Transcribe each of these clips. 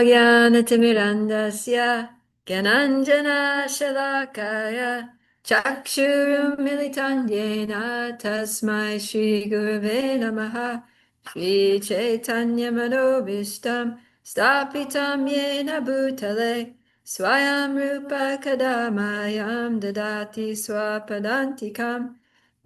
Omagyanatimirandasya Gyananjana Shalakaya Chakshurum Yena Tasmai Shri Gurave Namaha Shri Chaitanya Manobishtam Stapitam Yena Bhutale Swayam Rupa Kadamayam Dadati Swapadantikam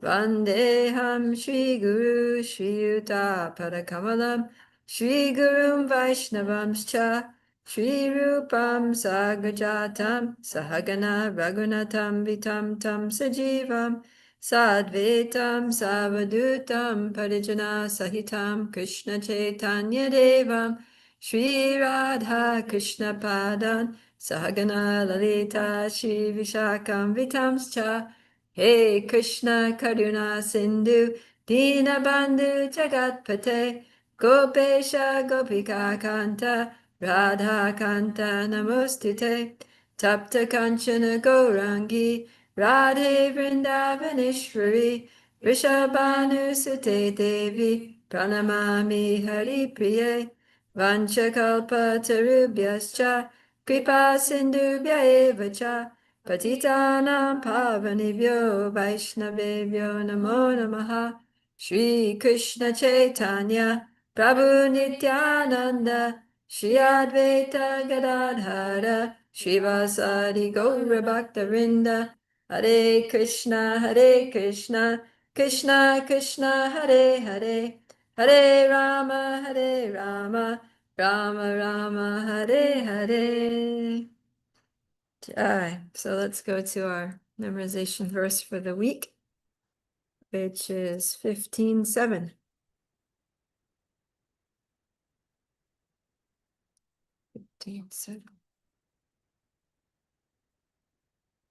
Vandeham Shri Guru Shri Yuta Padakamalam Shri Gurum Vaishnavamscha Shri Rupam Sagrajatam Sahagana Raghunatam Vitam Tam Sajivam Sadvetam Savadutam Parijana Sahitam Krishna Chaitanya Devam Shri Radha Krishna Padan Sahagana Lalita Shri Vishakam Vitamscha Hey Krishna Karuna Sindhu Dinabandhu Jagatpate Gopesha Gopika Kanta Radha Kanta Namostute Tapta Kanchana Gourangi Radhe Vrindavaneshwari Vrishabhanu Sute Devi Pranamami Hari Priye Vanchakalpa Tarubhyascha Kripa Sindhubhya Eva Cha Patitanam Pavanibhyo Vaishnavebhyo Namo Namaha Shri Krishna Chaitanya Prabhu Nityananda Shri Advaita Gadadhara Srivasadi Gaura Bhaktavinda Hare Krishna Krishna Krishna Hare Hare Hare Rama Rama Rama Hare Hare. So let's go to our memorization verse for the week, which is 15:7. 15:7.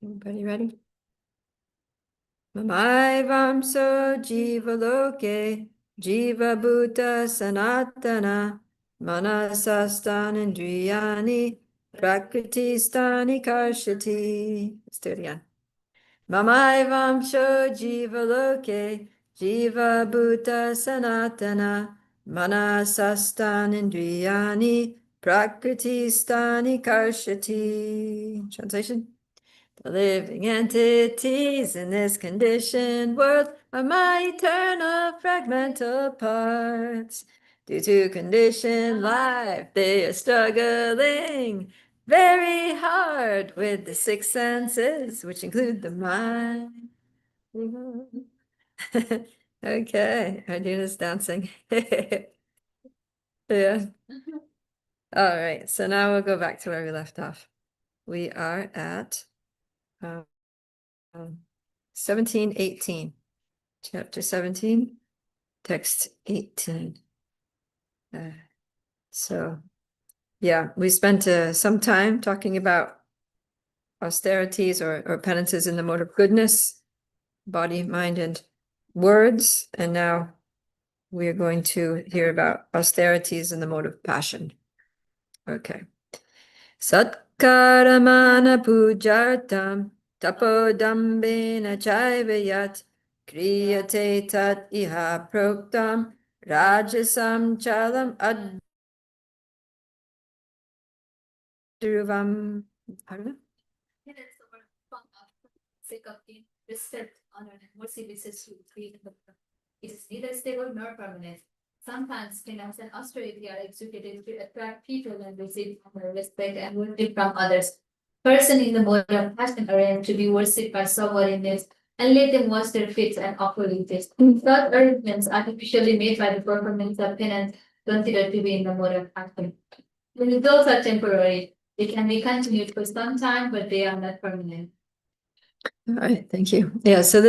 Everybody ready? Mamai jiva loke jiva bhuta sanatana manasastan indriyani prakriti stani karshati. Let's do it again. Mamai jiva loke jiva bhuta sanatana manasastan indriyani prakriti stani karshati. Translation. The living entities in this conditioned world are my eternal fragmental parts. Due to conditioned life, they are struggling very hard with the six senses, which include the mind. Okay, Arjuna's dancing. Yeah. All right, so now we'll go back to where we left off. We are at 17:18, chapter 17, text 18. So yeah, we spent some time talking about austerities or penances in the mode of goodness, body, mind, and words. And now we are going to hear about austerities in the mode of passion. Okay. Satkaramana pujartam tapodambena chaivayat kriyate tat iha proktam rajasam chalam adruvam. I don't know. It is the word from sake of gain, respect, honor, and mercy wishes to create the world. It is neither stable nor permanent. Sometimes penance and austerity are executed to attract people and receive honor, respect, and worship from others. Person in the mode of passion arranged to be worshipped by someone in this, and let them wash their feet and offer this. Such arrangements artificially made by the performance of penance considered to be in the mode of passion. Those are temporary. They can be continued for some time, but they are not permanent. All right, thank you. Yeah, so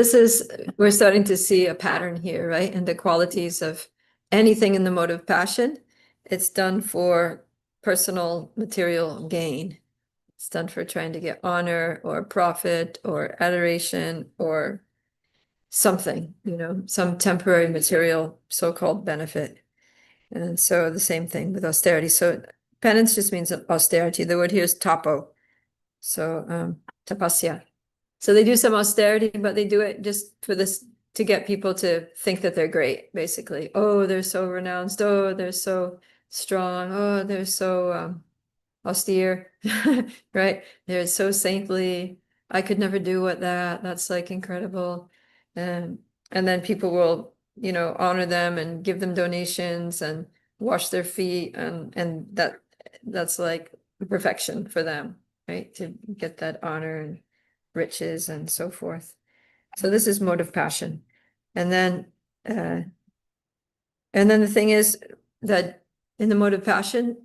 we're starting to see a pattern here, right? And the qualities of anything in the mode of passion, it's done for personal material gain. It's done for trying to get honor or profit or adoration or something, some temporary material so-called benefit. And so the same thing with austerity. So penance just means austerity. The word here is tapo. So tapasya. So they do some austerity, but they do it just for this, to get people to think that they're great, basically. Oh, they're so renounced. Oh, they're so strong. Oh, they're so austere, right? They're so saintly. I could never do what that's like incredible. And then people will, honor them and give them donations and wash their feet, and that's like perfection for them, right? To get that honor and riches and so forth. So this is mode of passion. And then uh the thing is that in the mode of passion,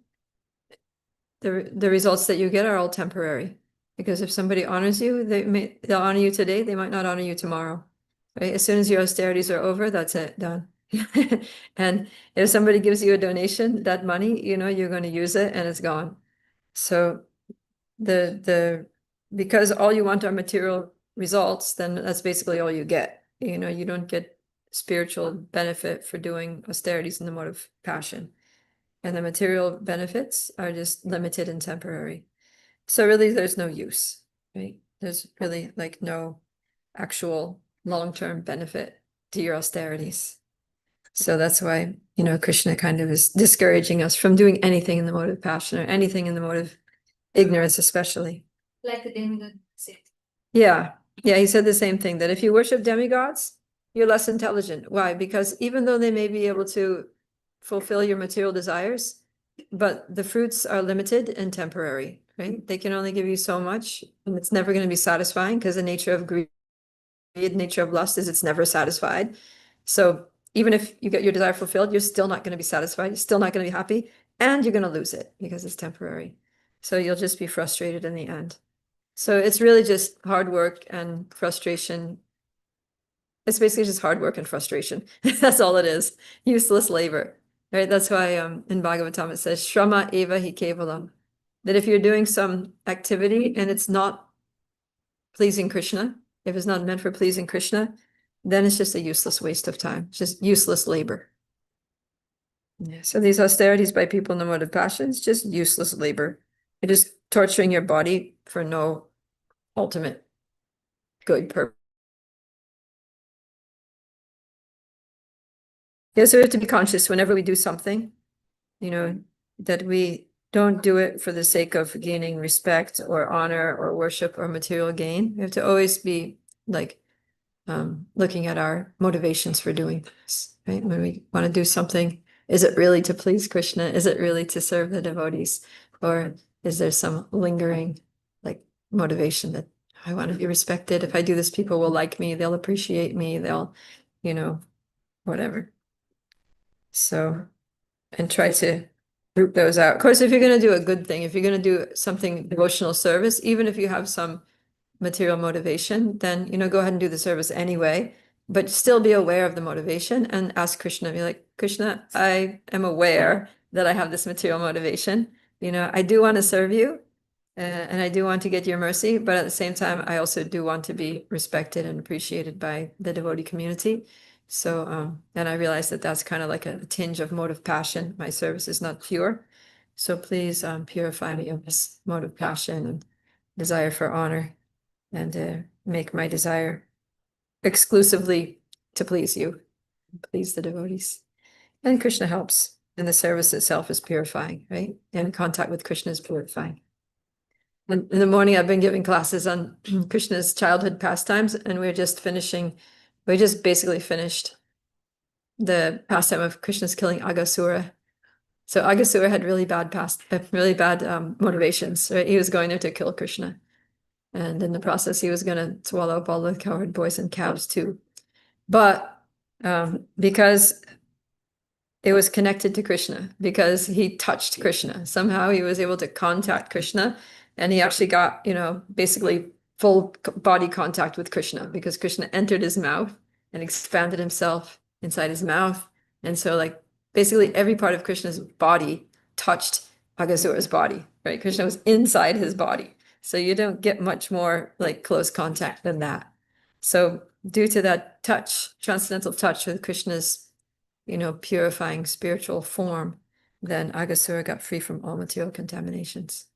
the results that you get are all temporary. Because if somebody honors you, they'll honor you today, they might not honor you tomorrow. Right? As soon as your austerities are over, that's it, done. And if somebody gives you a donation, that money, you're going to use it and it's gone. So because all you want are material results, then that's basically all you get. You don't get spiritual benefit for doing austerities in the mode of passion. And the material benefits are just limited and temporary. So really, there's no use, right? There's really like no actual long-term benefit to your austerities. So that's why, Krishna kind of is discouraging us from doing anything in the mode of passion or anything in the mode of ignorance, especially. Like the demigod said. Yeah, he said the same thing, that if you worship demigods, you're less intelligent. Why? Because even though they may be able to fulfill your material desires, but the fruits are limited and temporary, right? They can only give you so much, and it's never going to be satisfying because the nature of greed, nature of lust is it's never satisfied. So even if you get your desire fulfilled, you're still not going to be satisfied. You're still not going to be happy, and you're going to lose it because it's temporary. So you'll just be frustrated in the end. So it's really just hard work and frustration. It's basically just hard work and frustration. That's all it is. Useless labor, right? That's why in Bhagavatam it says Shrama eva hi kevalam. That if you're doing some activity and it's not pleasing Krishna, if it's not meant for pleasing Krishna, then it's just a useless waste of time. It's just useless labor. Yeah. So these austerities by people in the mode of passion is just useless labor. You're just torturing your body for no ultimate good purpose. Yeah, so we have to be conscious whenever we do something, that we don't do it for the sake of gaining respect or honor or worship or material gain. We have to always be like looking at our motivations for doing this, right? When we want to do something, is it really to please Krishna? Is it really to serve the devotees? Or is there some lingering like motivation that I want to be respected? If I do this, people will like me, they'll appreciate me, they'll, whatever. So, and try to root those out. Of course, if you're going to do a good thing, if you're going to do something devotional service, even if you have some material motivation, then, go ahead and do the service anyway, but still be aware of the motivation and ask Krishna, be like, Krishna, I am aware that I have this material motivation. I do want to serve you and I do want to get your mercy, but at the same time, I also do want to be respected and appreciated by the devotee community. So, and I realize that that's kind of like a tinge of mode of passion. My service is not pure. So please purify me of this mode of passion and desire for honor, and make my desire exclusively to please you, please the devotees. And Krishna helps, and the service itself is purifying, right? And contact with Krishna is purifying. In the morning, I've been giving classes on Krishna's childhood pastimes, and we just basically finished the pastime of Krishna's killing Aghasura. So Aghasura had really bad motivations, right? He was going there to kill Krishna. And in the process, he was going to swallow up all the cowherd boys and calves too. But because it was connected to Krishna, because he touched Krishna, somehow he was able to contact Krishna, and he actually got, basically full body contact with Krishna, because Krishna entered his mouth and expanded himself inside his mouth. And so like basically every part of Krishna's body touched Aghasura's body, right? Krishna was inside his body. So you don't get much more like close contact than that. So due to that touch, transcendental touch with Krishna's, purifying spiritual form, then Aghasura got free from all material contaminations.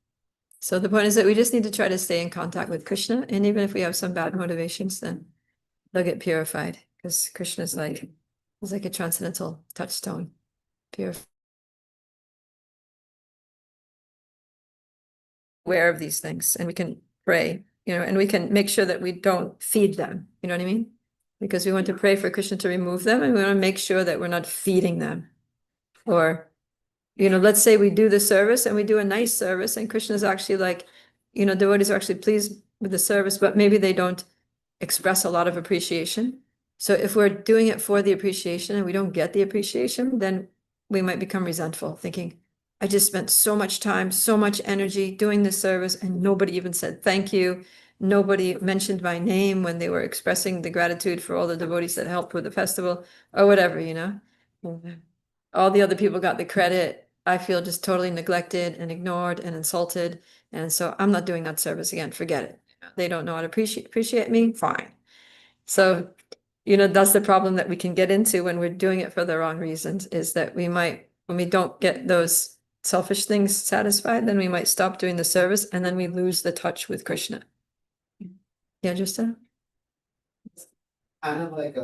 So the point is that we just need to try to stay in contact with Krishna. And even if we have some bad motivations, then they'll get purified, because Krishna is like a transcendental touchstone, purified. aware of these things and we can pray, and we can make sure that we don't feed them, you know what I mean? Because we want to pray for Krishna to remove them and we want to make sure that we're not feeding them. Or, let's say we do the service and we do a nice service and Krishna is actually like, devotees are actually pleased with the service, but maybe they don't express a lot of appreciation. So if we're doing it for the appreciation and we don't get the appreciation, then we might become resentful, thinking, I just spent so much time, so much energy doing this service, and nobody even said thank you. Nobody mentioned my name when they were expressing the gratitude for all the devotees that helped with the festival, or whatever, All the other people got the credit. I feel just totally neglected and ignored and insulted. And so I'm not doing that service again. Forget it. They don't know how to appreciate me. Fine. So, that's the problem that we can get into when we're doing it for the wrong reasons, is that we might, when we don't get those selfish things satisfied, then we might stop doing the service and then we lose the touch with Krishna. Yeah, Justin? Kind of like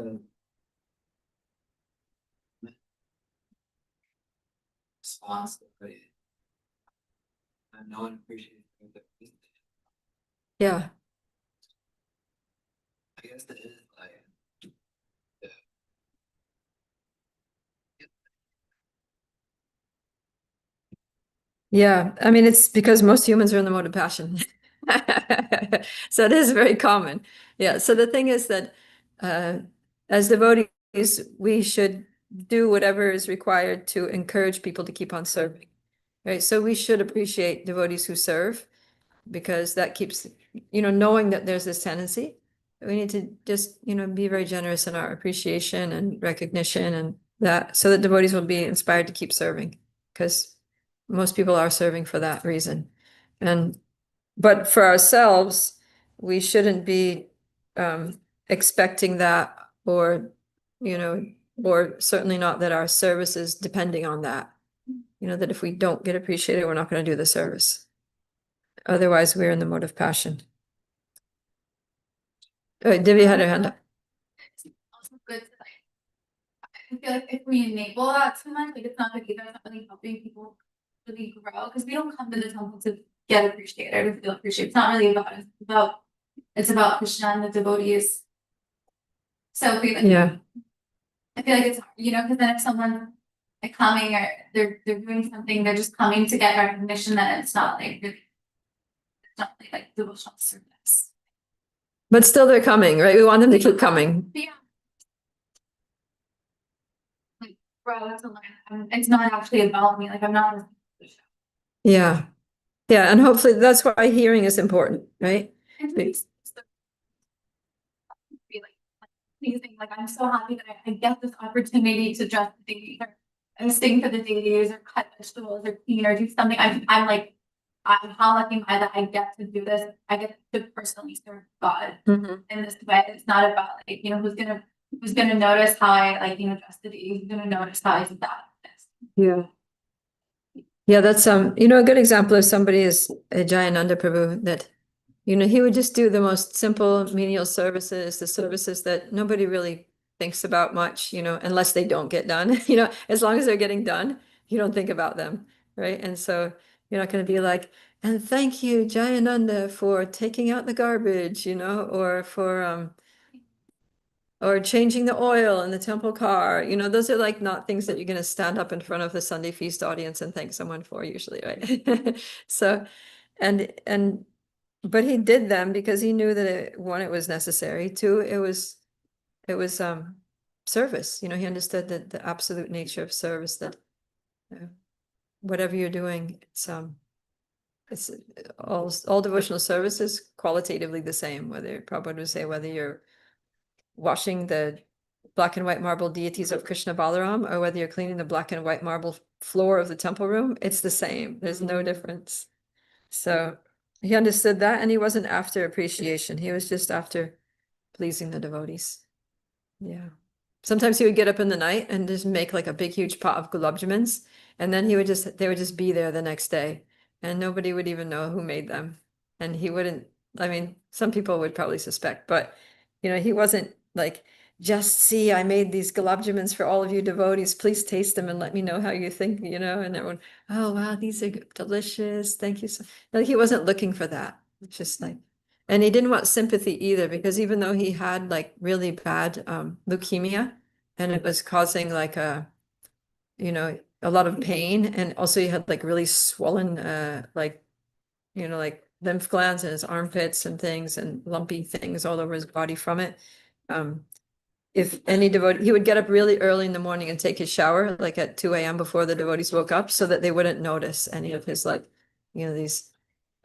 response to it. And no one appreciates it. Yeah. I guess that is like Yeah, I mean, it's because most humans are in the mode of passion. So it is very common. Yeah, so the thing is that as devotees, we should do whatever is required to encourage people to keep on serving, right? So we should appreciate devotees who serve, because that keeps, knowing that there's this tendency, we need to just, be very generous in our appreciation and recognition, and that, so that devotees will be inspired to keep serving, because most people are serving for that reason. But for ourselves, we shouldn't be expecting that, or, or certainly not that our service is depending on that. That if we don't get appreciated, we're not going to do the service. Otherwise, we're in the mode of passion. Divya had her hand up. It's also good to like, I feel like if we enable that too much, like it's not good either, it's not really helping people really grow, because we don't come to the temple to get appreciated or feel appreciated. It's not really about it. It's about Krishna and the devotees. So if we like, Yeah, I feel like it's hard, because then if someone like coming or they're doing something, they're just coming to get recognition, that it's not like really, it's not really like devotional service. but still they're coming, right? We want them to keep coming. But yeah. Like, bro, that's a learn. It's not actually about me. Like I'm not. Yeah. Yeah, and hopefully that's why hearing is important, right? And to be like pleasing. Like I'm so happy that I get this opportunity to dress the deities or sing for the deities or cut vegetables or clean or do something. I'm like, how lucky am I that I get to do this? I get to personally serve God Mhm. in this way. It's not about like, who's gonna notice how I like, dress the deities, who's gonna notice how I do that. Yeah. Yeah, that's a good example of somebody is Jayananda Prabhu, that he would just do the most simple menial services, the services that nobody really thinks about much, unless they don't get done. As long as they're getting done, you don't think about them, right? And so you're not going to be like, and thank you, Jayananda, for taking out the garbage, or for or changing the oil in the temple car. Those are like not things that you're going to stand up in front of the Sunday feast audience and thank someone for usually, right? So, and but he did them because he knew that one, it was necessary. Two, it was service. He understood the absolute nature of service, that whatever you're doing, it's all devotional service is qualitatively the same, whether Prabhupada would say whether you're washing the black and white marble deities of Krishna Balaram, or whether you're cleaning the black and white marble floor of the temple room, it's the same. There's no difference. So he understood that, and he wasn't after appreciation. He was just after pleasing the devotees. Yeah. Sometimes he would get up in the night and just make like a big, huge pot of gulab jamans, and then they would just be there the next day, and nobody would even know who made them. And he wouldn't, I mean, some people would probably suspect, but he wasn't like just see, I made these gulab jamans for all of you devotees. Please taste them and let me know how you think, you know, and everyone, oh, wow, these are delicious. Thank you. So, like, he wasn't looking for that. It's just like, and he didn't want sympathy either, because even though he had like really bad leukemia and it was causing like you know, a lot of pain. And also he had like really swollen, like, you know, like lymph glands in his armpits and things and lumpy things all over his body from it. If any devotee, he would get up really early in the morning and take his shower, like at 2 a.m. before the devotees woke up, so that they wouldn't notice any of his, like, you know, these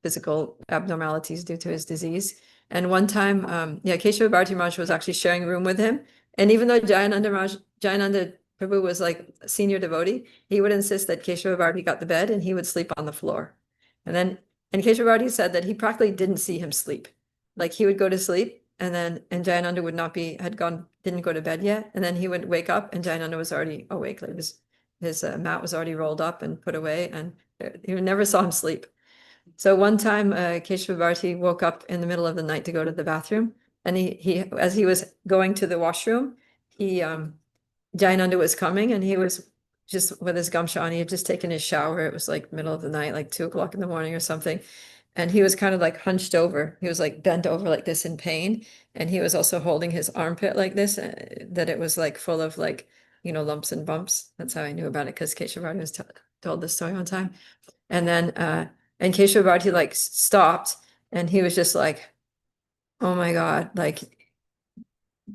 physical abnormalities due to his disease. And one time, yeah, Keshava Bharati Maharaj was actually sharing a room with him. And even though Jayananda Prabhu was like a senior devotee, he would insist that Keshava Bharati got the bed and he would sleep on the floor. And Keshava Bharati said that he practically didn't see him sleep. Like he would go to sleep and Jayananda would not be, didn't go to bed yet. And then he would wake up and Jayananda was already awake. Like his mat was already rolled up and put away, and he never saw him sleep. So one time, Keshava Bharati woke up in the middle of the night to go to the bathroom, and as he was going to the washroom, Jayananda was coming, and he was just with his gamsha on. He had just taken his shower. It was like middle of the night, like 2 o'clock in the morning or something. And he was kind of like hunched over. He was like bent over like this in pain. And he was also holding his armpit like this, that it was like full of like, you know, lumps and bumps. That's how I knew about it, because Keshava Bharati was told this story one time. And then, and Keshava Bharati like stopped, and he was just like, oh my God, like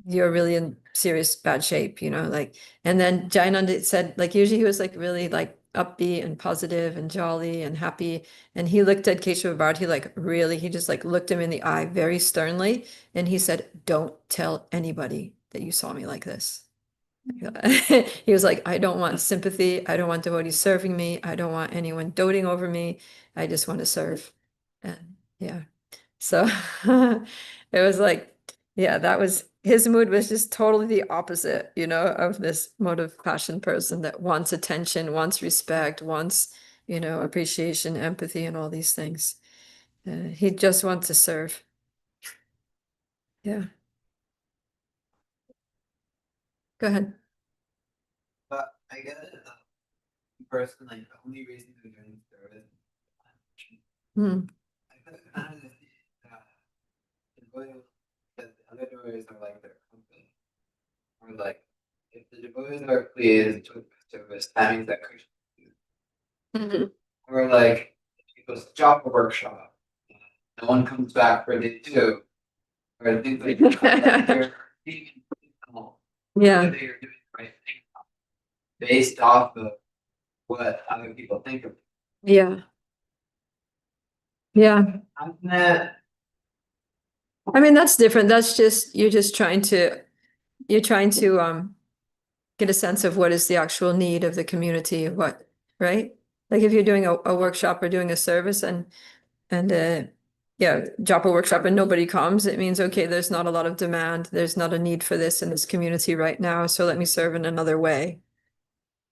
you're really in serious bad shape, you know, like, and then Jayananda said, like, usually he was like really like upbeat and positive and jolly and happy. And he looked at Keshava Bharati like really, he just like looked him in the eye very sternly. And he said, don't tell anybody that you saw me like this. He was like, I don't want sympathy. I don't want devotees serving me. I don't want anyone doting over me. I just want to serve. And yeah. So it was like, yeah, that was his mood was just totally the opposite, you know, of this motive passion person that wants attention, wants respect, wants, you know, appreciation, empathy, and all these things. He just wants to serve. Yeah. Go ahead. But I guess personally, the only reason to join service Hmm. I could kind of see that the devotees, that the other devotees are like their company. Or like, if the devotees are pleased with the service, that means that Krishna is pleased. Mhm. Or like, if you go to job workshop, and no one comes back for day 2, or things like that, you're being intentional Yeah. whether you're doing the right thing based off of what other people think of you. Yeah. Yeah. Isn't that I mean, that's different. That's just, you're trying to get a sense of what is the actual need of the community, what, right? Like if you're doing a workshop or doing a service and yeah, japa workshop and nobody comes, it means, okay, there's not a lot of demand. There's not a need for this in this community right now. So let me serve in another way.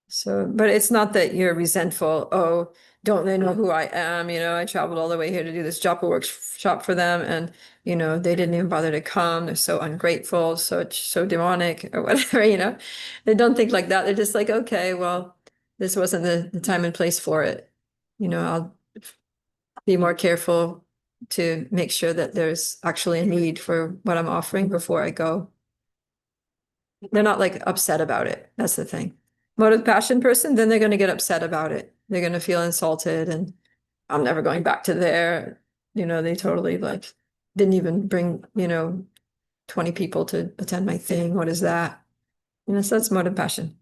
So, but it's not that you're resentful. Oh, don't they know who I am? You know, I traveled all the way here to do this japa workshop for them, and you know, they didn't even bother to come. They're so ungrateful, so demonic, or whatever. You know, they don't think like that. They're just like, okay, well, this wasn't the time and place for it. You know, I'll be more careful to make sure that there's actually a need for what I'm offering before I go. They're not like upset about it. That's the thing. Motive passion person, then they're going to get upset about it. They're going to feel insulted, and I'm never going back to there. You know, they totally like didn't even bring, you know, 20 people to attend my thing. What is that? You know, so that's motive passion.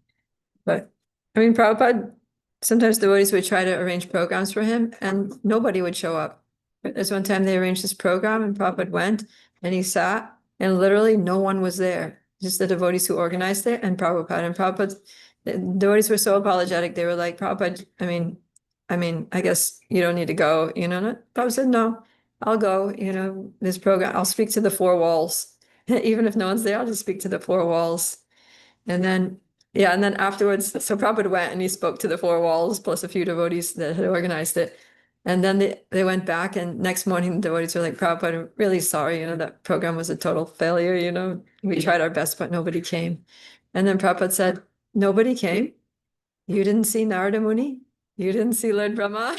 But I mean, Prabhupada, sometimes devotees would try to arrange programs for him and nobody would show up. There's one time they arranged this program and Prabhupada went and he sat and literally no one was there. Just the devotees who organized it and Prabhupada. And Prabhupada, the devotees were so apologetic. They were like, Prabhupada, I guess you don't need to go, you know. Prabhupada said, no, I'll go, you know, this program, I'll speak to the 4 walls. Even if no one's there, I'll just speak to the 4 walls. And then, yeah, and then afterwards, so Prabhupada went and he spoke to the 4 walls plus a few devotees that had organized it. And then they went back, and next morning the devotees were like, Prabhupada, I'm really sorry, that program was a total failure, we tried our best, but nobody came. And then Prabhupada said, nobody came? You didn't see Narada Muni? You didn't see Lord Brahma?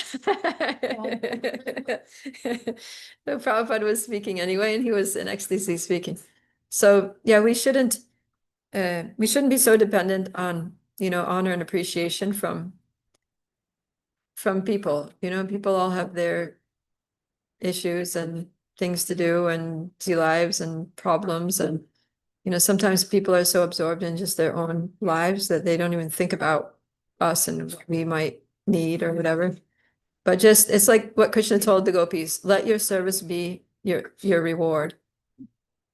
So Prabhupada was speaking anyway, and he was in ecstasy speaking. So yeah, we shouldn't be so dependent on, honor and appreciation from people. People all have their issues and things to do and busy lives and problems. And, sometimes people are so absorbed in just their own lives that they don't even think about us and what we might need or whatever. But just, it's like what Krishna told the gopis, let your service be your reward.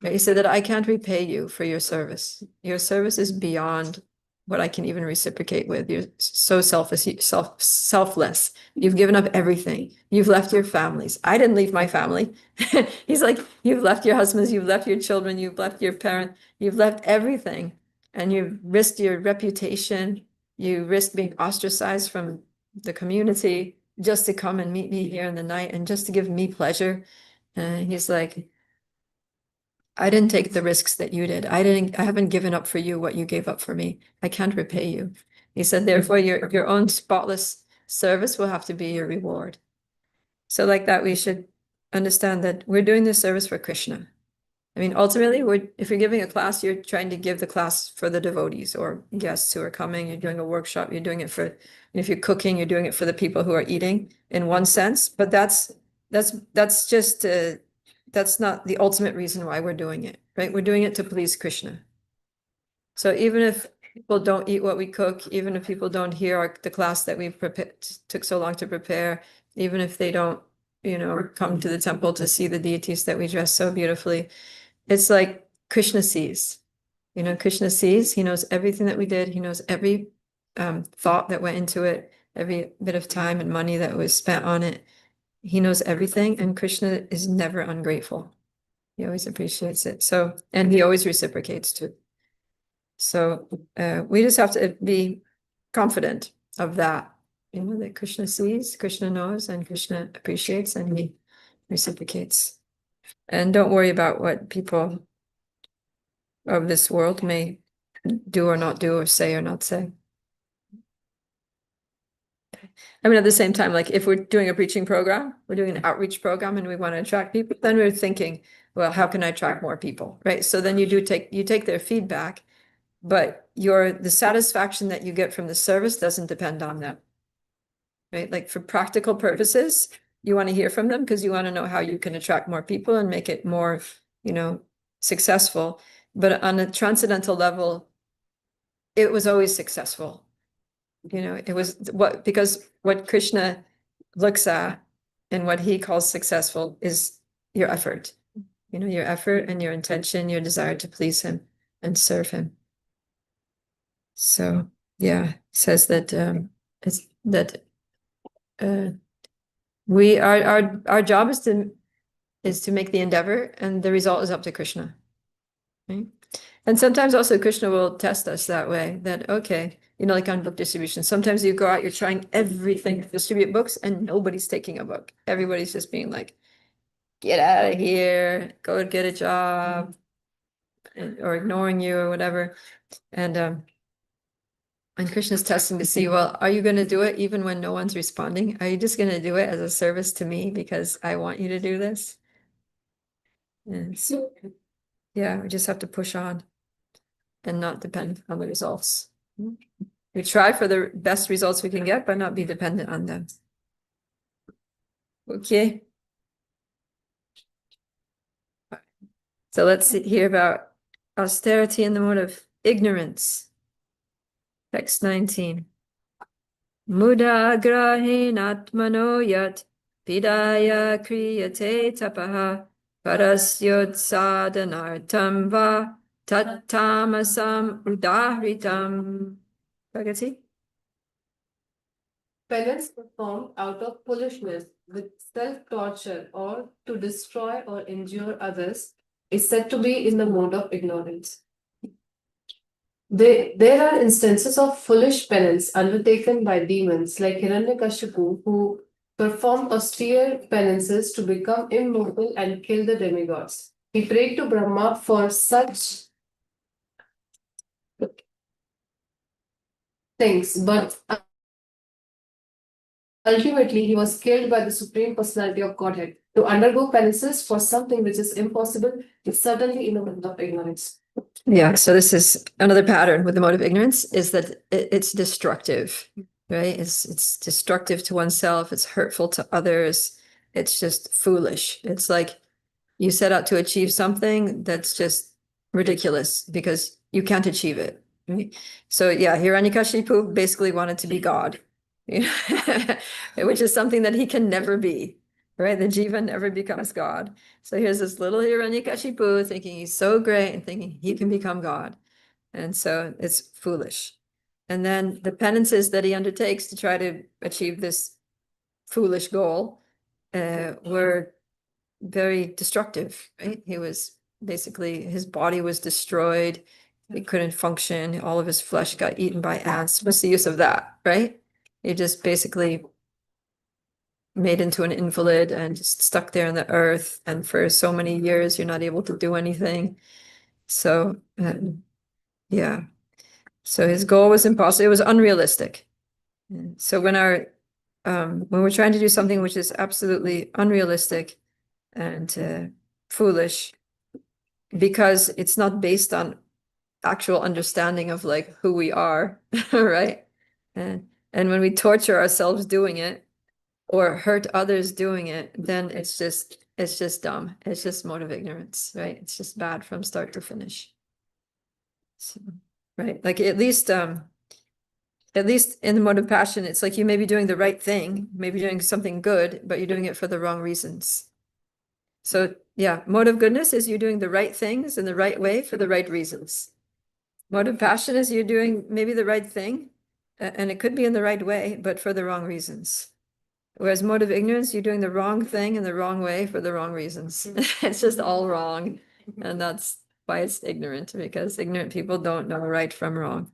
Right? He said that I can't repay you for your service. Your service is beyond what I can even reciprocate with. You're so selfless. You've given up everything. You've left your families. I didn't leave my family. He's like, you've left your husbands, you've left your children, you've left your parent, you've left everything. And you've risked your reputation. You risked being ostracized from the community just to come and meet me here in the night and just to give me pleasure. And he's like, I didn't take the risks that you did. I haven't given up for you what you gave up for me. I can't repay you. He said, therefore, your own spotless service will have to be your reward. So like that, we should understand that we're doing this service for Krishna. I mean, ultimately, if you're giving a class, you're trying to give the class for the devotees or guests who are coming. You're doing a workshop, you're doing it for, if you're cooking, you're doing it for the people who are eating in one sense, but that's just that's not the ultimate reason why we're doing it, right? We're doing it to please Krishna. So even if people don't eat what we cook, even if people don't hear the class that we took so long to prepare, even if they don't, come to the temple to see the deities that we dress so beautifully, it's like Krishna sees. Krishna sees, he knows everything that we did. He knows every thought that went into it, every bit of time and money that was spent on it. He knows everything, and Krishna is never ungrateful. He always appreciates it. So, and he always reciprocates too. So we just have to be confident of that, that Krishna sees, Krishna knows, and Krishna appreciates, and he reciprocates. And don't worry about what people of this world may do or not do, or say or not say. I mean, at the same time, like if we're doing a preaching program, we're doing an outreach program and we want to attract people, then we're thinking, well, how can I attract more people, right? So then you take their feedback, but the satisfaction that you get from the service doesn't depend on them, right? Like for practical purposes, you want to hear from them because you want to know how you can attract more people and make it more, successful. But on a transcendental level, it was always successful. It was because what Krishna looks at and what he calls successful is your effort, your effort and your intention, your desire to please him and serve him. So yeah, it says that our job is to make the endeavor, and the result is up to Krishna. Right? And sometimes also Krishna will test us that way, that, okay, like on book distribution, sometimes you go out, you're trying everything to distribute books and nobody's taking a book. Everybody's just being like, get out of here, go get a job, or ignoring you or whatever. And Krishna's testing to see, well, are you going to do it even when no one's responding? Are you just going to do it as a service to me because I want you to do this? And so, yeah, we just have to push on and not depend on the results. We try for the best results we can get, but not be dependent on them. Okay. So let's hear about austerity in the mode of ignorance. Text 19. Muda grahin atmano yat pidaya kriyate tapaha parasyod sadhanartam va tattamasam udahritam. Bhagati? Penance performed out of foolishness with self-torture or to destroy or injure others is said to be in the mode of ignorance. There are instances of foolish penance undertaken by demons like Hiranyakashipu, who performed austere penances to become immortal and kill the demigods. He prayed to Brahma for such things, but ultimately he was killed by the Supreme Personality of Godhead. To undergo penances for something which is impossible is certainly in the mode of ignorance. Yeah, so this is another pattern with the mode of ignorance, is that it's destructive, right? It's destructive to oneself, it's hurtful to others, it's just foolish. It's like you set out to achieve something that's just ridiculous because you can't achieve it, right? So yeah, Hiranyakashipu basically wanted to be God, which is something that he can never be, right? The jiva never becomes God. So here's this little Hiranyakashipu thinking he's so great and thinking he can become God. And so it's foolish. And then the penances that he undertakes to try to achieve this foolish goal were very destructive, right? He was basically, his body was destroyed. He couldn't function. All of his flesh got eaten by ants. What's the use of that, right? He just basically made into an invalid and just stuck there in the earth. And for so many years, you're not able to do anything. So, yeah. So his goal was impossible. It was unrealistic. And so when we're trying to do something which is absolutely unrealistic and foolish, because it's not based on actual understanding of like who we are, right? And when we torture ourselves doing it or hurt others doing it, then it's just dumb. It's just mode of ignorance, right? It's just bad from start to finish. So, right? Like at least in the mode of passion, it's like you may be doing the right thing, maybe doing something good, but you're doing it for the wrong reasons. So yeah, mode of goodness is you're doing the right things in the right way for the right reasons. Mode of passion is you're doing maybe the right thing, and it could be in the right way, but for the wrong reasons. Whereas mode of ignorance, you're doing the wrong thing in the wrong way for the wrong reasons. It's just all wrong. And that's why it's ignorant, because ignorant people don't know right from wrong.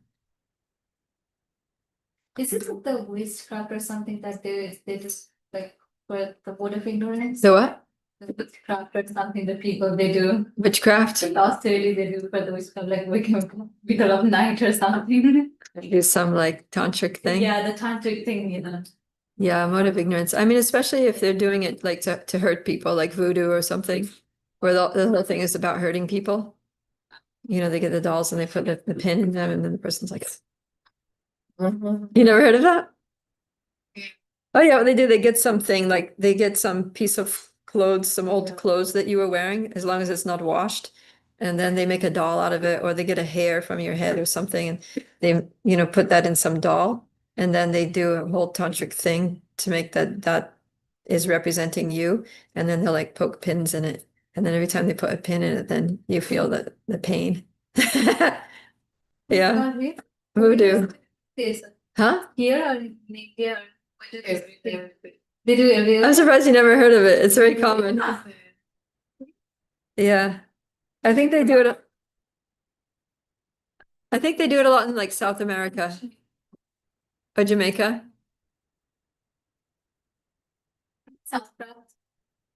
Is it like the witchcraft or something that they just like for the mode of ignorance? So what? The witchcraft or something that people they do. Witchcraft? The austerity they do for the witchcraft, like waking middle of night or something. Do some like tantric thing? Yeah, the tantric thing, you know. Yeah, mode of ignorance. I mean, especially if they're doing it like to hurt people, like voodoo or something, where the whole thing is about hurting people. You know, they get the dolls and they put the pin in them, and then the person's like, you never heard of that? Oh yeah, what they do, they get something like they get some piece of clothes, some old clothes that you were wearing, as long as it's not washed. And then they make a doll out of it, or they get a hair from your head or something, and they, put that in some doll. And then they do a whole tantric thing to make that is representing you. And then they'll like poke pins in it. And then every time they put a pin in it, then you feel the pain. Yeah, voodoo. Yes. Huh? Here or in India or what do they do? They do everywhere. I'm surprised you never heard of it. It's very common. Yeah. I think they do it. I think they do it a lot in like South America or Jamaica. Witchcraft.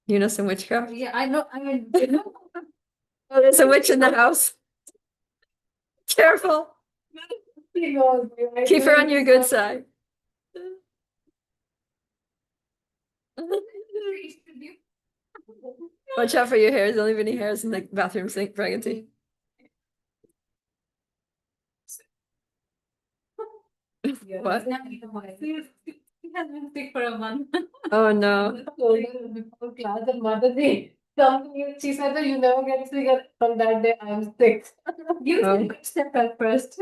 You know some witchcraft? Yeah, I know. I mean, Oh, there's a witch in the house. Careful. Keep her on your good side. Watch out for your hairs. Don't leave any hairs in the bathroom sink, pregnancy. What? He has been sick for a month. Oh no. Before class, and mother they she said that you never get sick, and from that day I'm sick. You Oh. did step at first.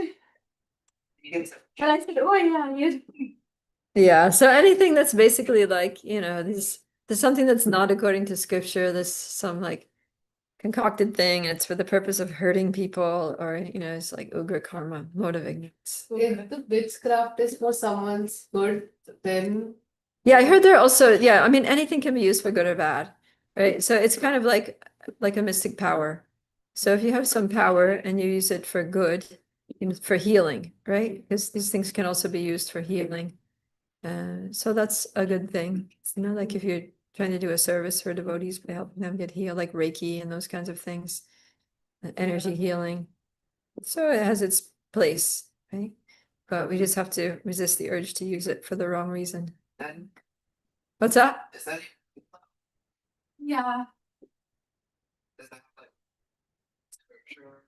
And I said, oh yeah, you. Yeah, so anything that's basically like, there's something that's not according to scripture, there's some like concocted thing, and it's for the purpose of hurting people, or it's like ugra karma, mode of ignorance. If the witchcraft is for someone's good, then Yeah, I heard there also, yeah, I mean anything can be used for good or bad, right? So it's kind of like a mystic power. So if you have some power and you use it for good, for healing, right? Because these things can also be used for healing. So that's a good thing. You know, like if you're trying to do a service for devotees by helping them get healed, like Reiki and those kinds of things, energy healing. So it has its place, right? But we just have to resist the urge to use it for the wrong reason. Then, What's that? is that Yeah. does that have like scripture,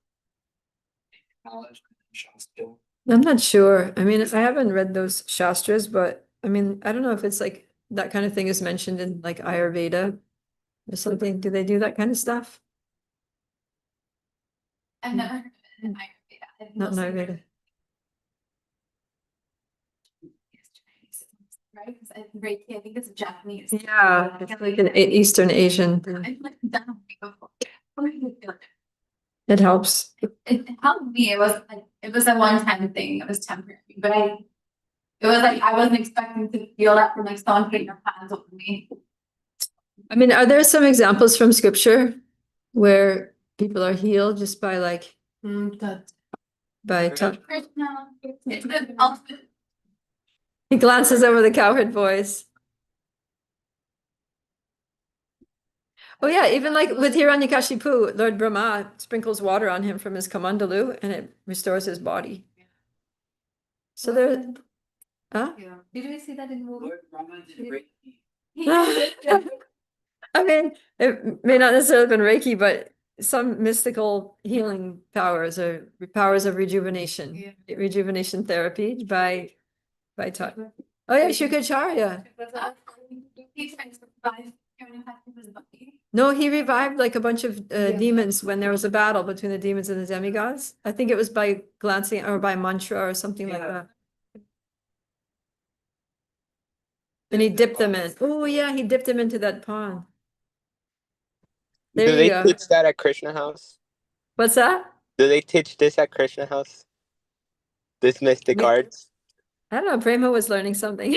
knowledge, Shastra? I'm not sure. I mean, I haven't read those Shastras, but I mean, I don't know if it's like that kind of thing is mentioned in like Ayurveda or something. Do they do that kind of stuff? I've never heard of it in Ayurveda. I've Not in mostly heard Ayurveda. it's Chinese, right? 'Cause I think Reiki, I think it's Japanese. Yeah, it's like an Eastern Asian thing. I've like done it before. It helps. It helped me. It was like it was a one-time thing. It was temporary, but it was like I wasn't expecting to feel that from like someone putting their hands on me. I mean, are there some examples from scripture where people are healed just by like That by Okay. Krishna, it's the ultimate. he glances over the cowherd boys. Oh yeah, even like with Hiranyakashipu, Lord Brahma sprinkles water on him from his kamandalu and it restores his body. So there, huh? yeah. Did we see that in the movie? Lord Brahma did Reiki. I mean, it may not necessarily have been Reiki, but some mystical healing powers or powers of rejuvenation, rejuvenation therapy by touch. Oh yeah, Shukracharya. He tried to survive his body. No, he revived like a bunch of demons when there was a battle between the demons and the demigods. I think it was by glancing or by mantra or something like Yeah. that. And he dipped them in. Oh yeah, he dipped them into that pond. There Do you they go. teach that at Krishna House? What's that? Do they teach this at Krishna House? This mystic Me- arts? I don't know. Prema was learning something.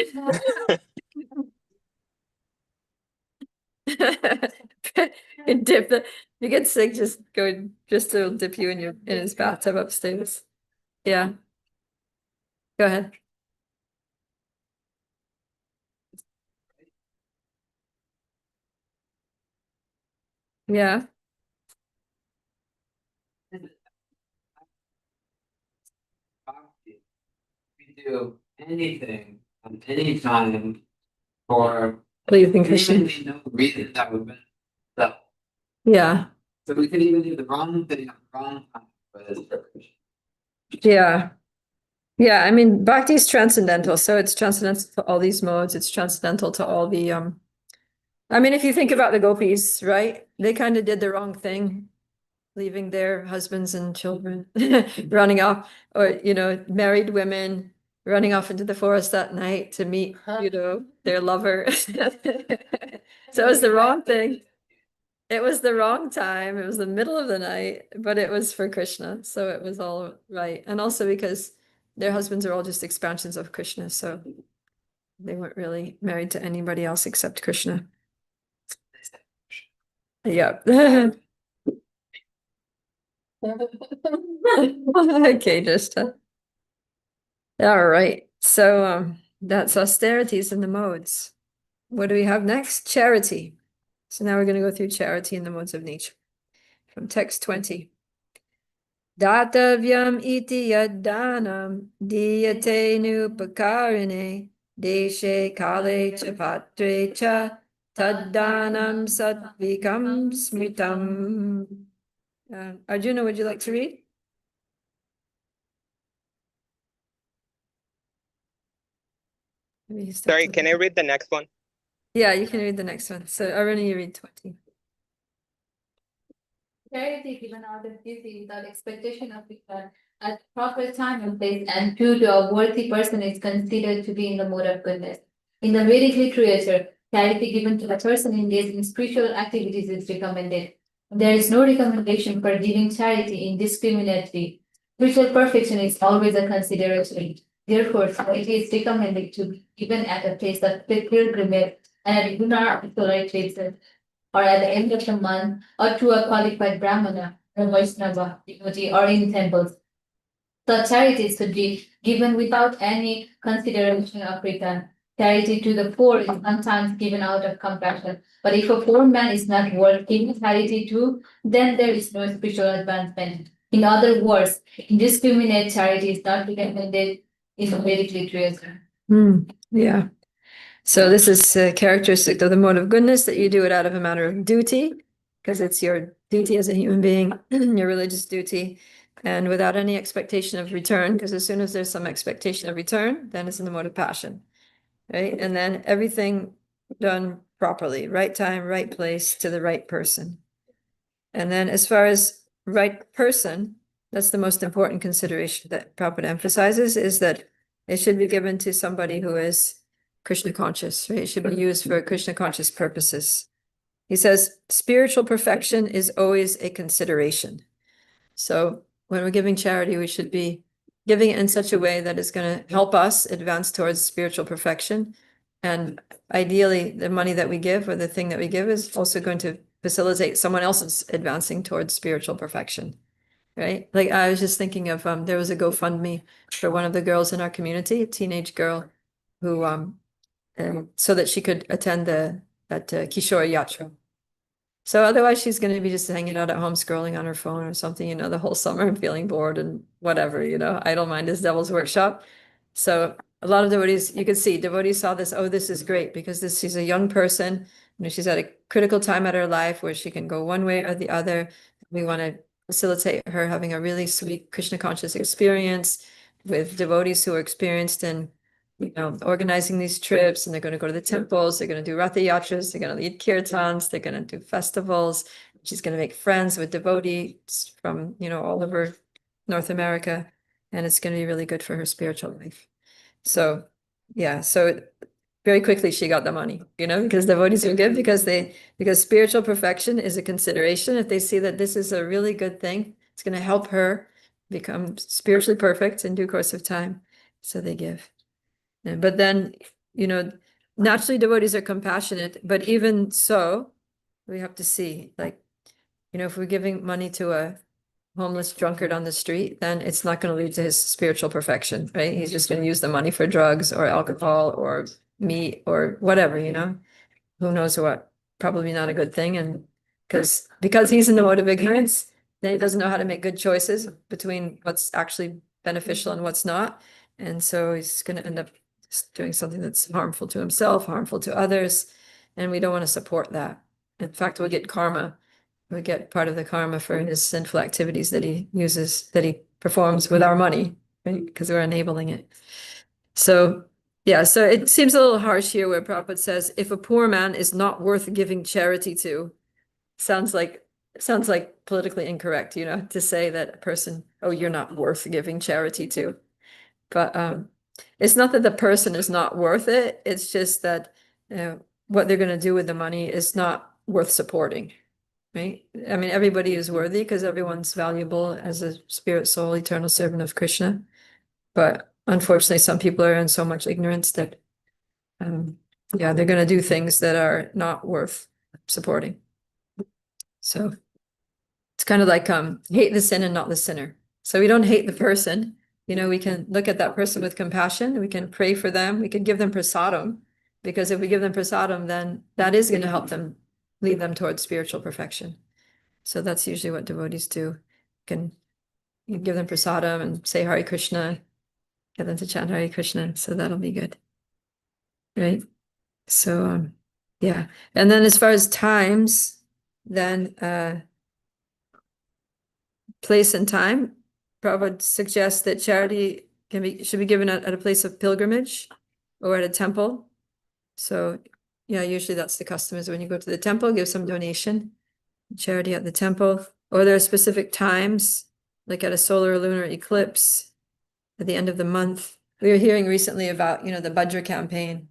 You dip the, you get sick, just go, just to dip you in his bathtub upstairs. Yeah. Go ahead. Yeah. Bhakti. We do anything at any time for Pleasing Krishna. seemingly no reason that would benefit ourselves. Yeah. So we could even do the wrong thing at the wrong time for this purpose. Yeah. Yeah. I mean, bhakti is transcendental. So it's transcendental to all these modes. It's transcendental to all the, I mean, if you think about the gopis, right? They kind of did the wrong thing, leaving their husbands and children, running off, or, married women running off into the forest that night to meet, their lover. So it was the wrong thing. It was the wrong time. It was the middle of the night, but it was for Krishna. So it was all right. And also because their husbands are all just expansions of Krishna. So they weren't really married to anybody else except Krishna. Yeah. Okay, just all right. So that's austerities and the modes. What do we have next? Charity. So now we're going to go through charity and the modes of nature. From text 20. Datavyam iti yaddanam diyate nupakarine deshe kale cha patre cha taddanam satvikam smritam. Arjuna, would you like to read? Maybe he stepped Sorry, away. can I read the next one? Yeah, you can read the next one. So Aruna, you read 20. Charity given out of duty without expectation of return at proper time and place and due to a worthy person is considered to be in the mode of goodness. In the Vedic literature, charity given to a person engaged in spiritual activities is recommended. There is no recommendation for giving charity indiscriminately. Spiritual perfection is always a consideration. Therefore, charity is recommended to be given at a place of pilgrimage and at lunar or solar eclipses, or at the end of the month, or to a qualified Brahmana or Vaishnava devotee, or in temples. The charities should be given without any consideration of return. charity to the poor is sometimes given out of compassion. But if a poor man is not worth giving charity to, then there is no spiritual advancement. In other words, indiscriminate charity is not recommended in the Vedic literature. Yeah. So this is a characteristic of the mode of goodness, that you do it out of a matter of duty, because it's your duty as a human being, your religious duty, and without any expectation of return, because as soon as there's some expectation of return, then it's in the mode of passion, right? And then everything done properly, right time, right place, to the right person. And then as far as right person, that's the most important consideration that Prabhupada emphasizes, is that it should be given to somebody who is Krishna conscious, right? It should be used for Krishna conscious purposes. He says spiritual perfection is always a consideration. So when we're giving charity, we should be giving it in such a way that is going to help us advance towards spiritual perfection. And ideally, the money that we give, or the thing that we give, is also going to facilitate someone else's advancing towards spiritual perfection, right? Like I was just thinking of, there was a GoFundMe for one of the girls in our community, a teenage girl who, so that she could attend that Kishore Yatra. So otherwise she's going to be just hanging out at home, scrolling on her phone or something, the whole summer, and feeling bored and whatever, idle mind is devil's workshop. So a lot of devotees, you could see devotees saw this, oh, this is great, because she's a young person, she's at a critical time at her life where she can go one way or the other. We want to facilitate her having a really sweet Krishna conscious experience with devotees who are experienced in organizing these trips, and they're going to go to the temples, they're going to do Ratha Yatras, they're going to lead kirtans, they're going to do festivals. She's going to make friends with devotees from, all over North America, and it's going to be really good for her spiritual life. So, yeah, so very quickly she got the money, because devotees are good, because spiritual perfection is a consideration. If they see that this is a really good thing, it's going to help her become spiritually perfect in due course of time, so they give. But then, naturally devotees are compassionate, but even so, we have to see, like, if we're giving money to a homeless drunkard on the street, then it's not going to lead to his spiritual perfection, right? He's just going to use the money for drugs or alcohol or meat or whatever, who knows what, probably not a good thing. And because he's in the mode of ignorance, then he doesn't know how to make good choices between what's actually beneficial and what's not. And so he's going to end up doing something that's harmful to himself, harmful to others. And we don't want to support that. In fact, we'll get karma. We get part of the karma for his sinful activities that he performs with our money, right? Because we're enabling it. So, yeah, so it seems a little harsh here where Prabhupada says, if a poor man is not worth giving charity to, sounds like politically incorrect, to say that a person, oh, you're not worth giving charity to. But it's not that the person is not worth it. It's just that what they're going to do with the money is not worth supporting, right? I mean, everybody is worthy because everyone's valuable as a spirit, soul, eternal servant of Krishna. But unfortunately, some people are in so much ignorance that, they're going to do things that are not worth supporting. So it's kind of like hate the sin and not the sinner. So we don't hate the person. We can look at that person with compassion. We can pray for them. We can give them prasadam, because if we give them prasadam, then that is going to help them, lead them towards spiritual perfection. So that's usually what devotees do. You give them prasadam and say Hare Krishna, get them to chant Hare Krishna. So that'll be good. Right? So, yeah. And then as far as times, then place and time, Prabhupada suggests that charity should be given at a place of pilgrimage or at a temple. So, yeah, usually that's the custom, is when you go to the temple, give some donation, charity at the temple, or there are specific times, like at a solar or lunar eclipse at the end of the month. We were hearing recently about, the Bhadra campaign.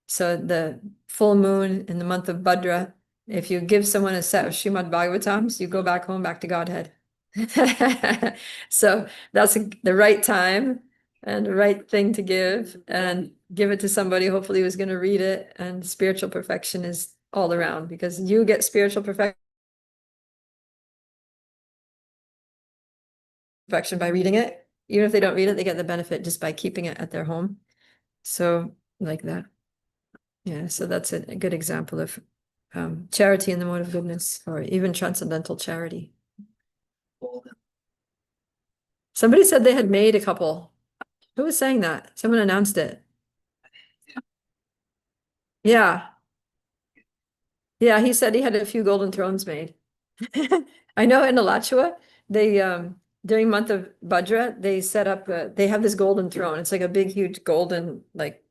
So the full moon in the month of Bhadra, if you give someone a set of Srimad Bhagavatams, you go back home, back to Godhead. So that's the right time and the right thing to give, and give it to somebody hopefully who's going to read it, and spiritual perfection is all around, because you get spiritual perfection by reading it. Even if they don't read it, they get the benefit just by keeping it at their home. So like that. Yeah, so that's a good example of charity in the mode of goodness, or even transcendental charity. Golden. Somebody said they had made a couple. Who was saying that? Someone announced it. Yeah. Yeah, he said he had a few golden thrones made. I know in Alachua, they during month of Bhadra, they set up they have this golden throne. It's like a big, huge golden, like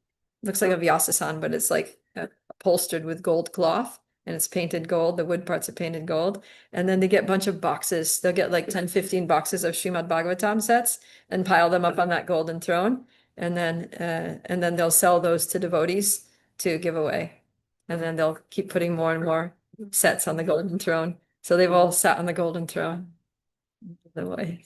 looks like a Vyasasan, but it's like upholstered with gold cloth and it's painted gold. The wood parts are painted gold. And then they get a bunch of boxes. They'll get like 10, 15 boxes of Srimad Bhagavatam sets and pile them up on that golden throne. And then they'll sell those to devotees to give away. And then they'll keep putting more and more sets on the golden throne. So they've all sat on the golden throne. The way.